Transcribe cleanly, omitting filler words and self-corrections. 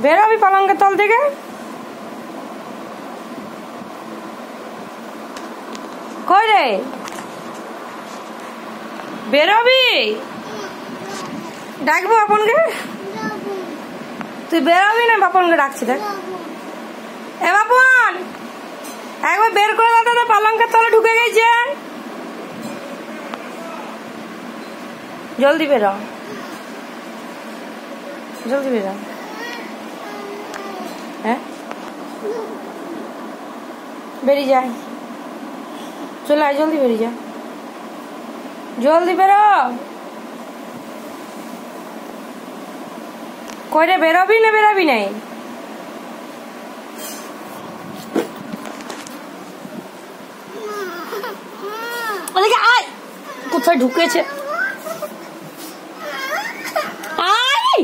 বেরোবি পালঙ্কের তল থেকে? কই রে বেরোবি? ডাকবো বাপনকে? তুই বেরোবি না বাপনকে ডাকছি? দেখ এ বাপন, একবার বের করে দাও তো, পালঙ্কের তলে ঢুকে গেছে। জলদি বেরো, জলদি বেরো। হ্যাঁ বেরিয়ে যায়, চলে আয়, জলদি বেরিয়ে যা, জলদি বেরো। কইরে বেরোবি না বেরোবি নাই? ওদিকে আয়, কোথায় ঢুকেছে? আয়